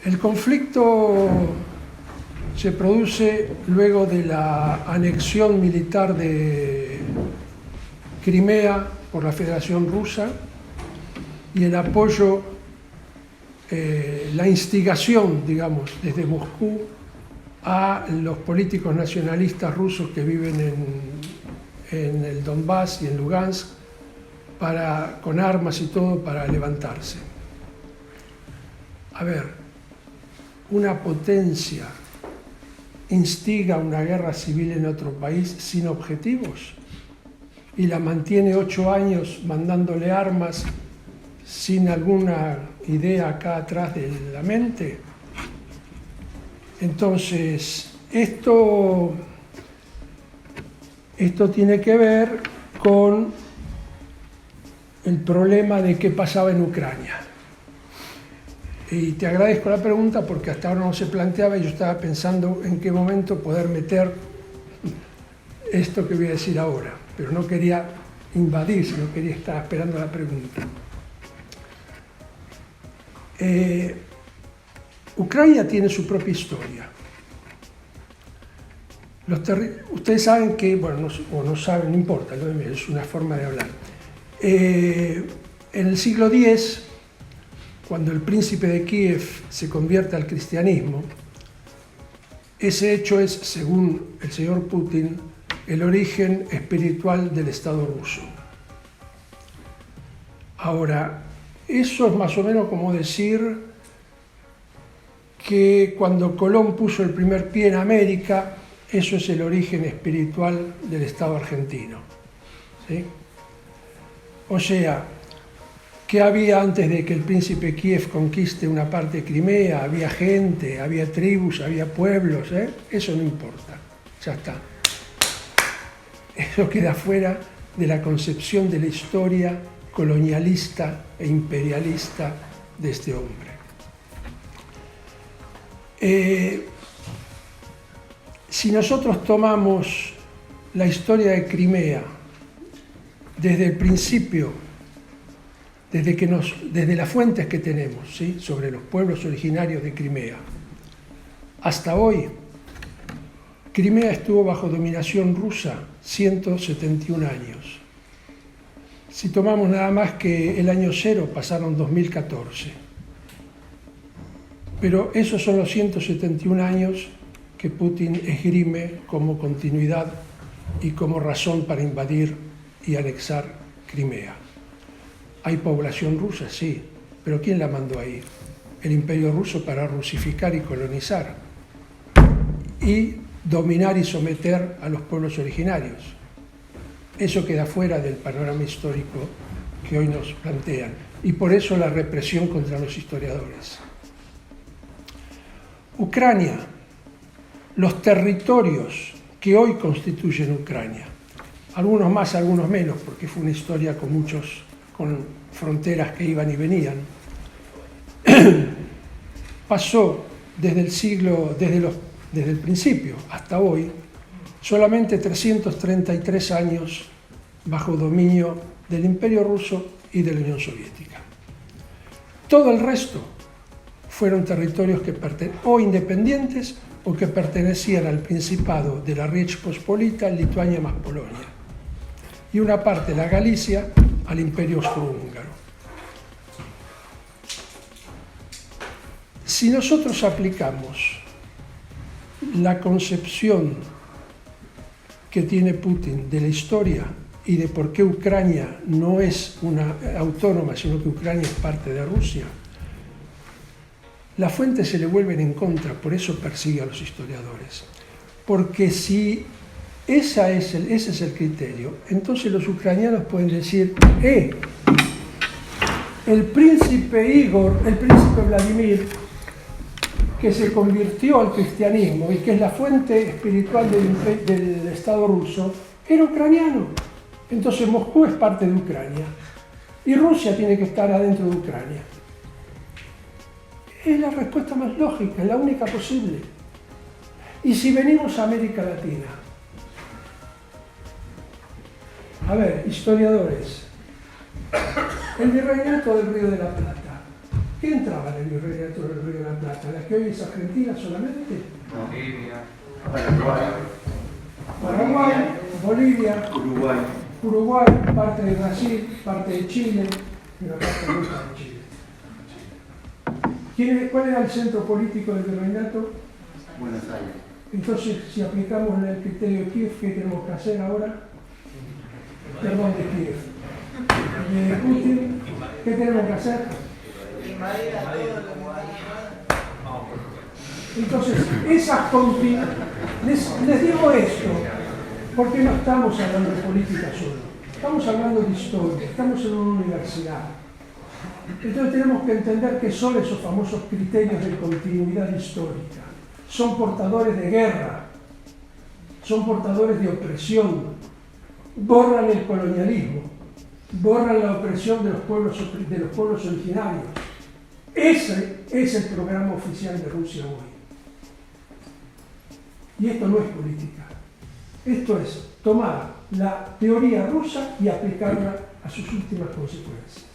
El conflicto se produce luego de la anexión militar de Crimea por la Federación Rusa y el apoyo, la instigación, digamos, desde Moscú a los políticos nacionalistas rusos que viven en el Donbass y en Lugansk con armas y todo para levantarse. A ver, una potencia instiga una guerra civil en otro país sin objetivos y la mantiene 8 años mandándole armas sin alguna idea acá atrás de la mente. Entonces, esto tiene que ver con el problema de qué pasaba en Ucrania. Y te agradezco la pregunta porque hasta ahora no se planteaba y yo estaba pensando en qué momento poder meter esto que voy a decir ahora, pero no quería invadir, sino quería estar esperando la pregunta. Ucrania tiene su propia historia. Ustedes saben que, bueno, no saben, no importa, es una forma de hablar. En el siglo X, cuando el príncipe de Kiev se convierte al cristianismo, ese hecho es, según el señor Putin, el origen espiritual del Estado ruso. Ahora, eso es más o menos como decir que cuando Colón puso el primer pie en América, eso es el origen espiritual del Estado argentino. ¿Sí? O sea, ¿qué había antes de que el príncipe Kiev conquiste una parte de Crimea? Había gente, había tribus, había pueblos, Eso no importa, ya está. Eso queda fuera de la concepción de la historia colonialista e imperialista de este hombre. Si nosotros tomamos la historia de Crimea desde el principio, desde las fuentes que tenemos, ¿sí?, sobre los pueblos originarios de Crimea, hasta hoy, Crimea estuvo bajo dominación rusa 171 años. Si tomamos nada más que el año cero, pasaron 2014. Pero esos son los 171 años que Putin esgrime como continuidad y como razón para invadir y anexar Crimea. ¿Hay población rusa? Sí, pero ¿quién la mandó ahí? El Imperio Ruso para rusificar y colonizar y dominar y someter a los pueblos originarios. Eso queda fuera del panorama histórico que hoy nos plantean y por eso la represión contra los historiadores. Ucrania, los territorios que hoy constituyen Ucrania, algunos más, algunos menos, porque fue una historia con fronteras que iban y venían, pasó desde el principio hasta hoy, solamente 333 años bajo dominio del Imperio Ruso y de la Unión Soviética. Todo el resto fueron territorios que o independientes o que pertenecían al Principado de la Rich Pospolita, Lituania más Polonia, y una parte, la Galicia, al Imperio Austrohúngaro. Si nosotros aplicamos la concepción que tiene Putin de la historia y de por qué Ucrania no es una autónoma, sino que Ucrania es parte de Rusia, las fuentes se le vuelven en contra, por eso persigue a los historiadores. Porque si ese es el criterio, entonces los ucranianos pueden decir, el príncipe Igor, el príncipe Vladimir, que se convirtió al cristianismo y que es la fuente espiritual del Estado ruso, era ucraniano. Entonces Moscú es parte de Ucrania y Rusia tiene que estar adentro de Ucrania. Es la respuesta más lógica, es la única posible. Y si venimos a América Latina, a ver, historiadores, el virreinato del Río de la Plata, ¿Qué entraba en el virreinato del Río de la Plata? ¿La que hoy es Argentina solamente? Bolivia, Paraguay, Bolivia, Uruguay, parte de Brasil, parte de Chile y una parte muy de Chile. ¿Cuál era el centro político del virreinato? Buenos Aires. Entonces, si aplicamos el criterio de Kiev, ¿qué tenemos que hacer ahora? Perdón, de Kiev. De Putin, ¿qué tenemos que hacer? Entonces, les digo esto, porque no estamos hablando de política solo, estamos hablando de historia, estamos en una universidad. Entonces tenemos que entender que son esos famosos criterios de continuidad histórica. Son portadores de guerra, son portadores de opresión, borran el colonialismo, borran la opresión de los pueblos originarios. Ese es el programa oficial de Rusia hoy. Y esto no es política. Esto es tomar la teoría rusa y aplicarla a sus últimas consecuencias.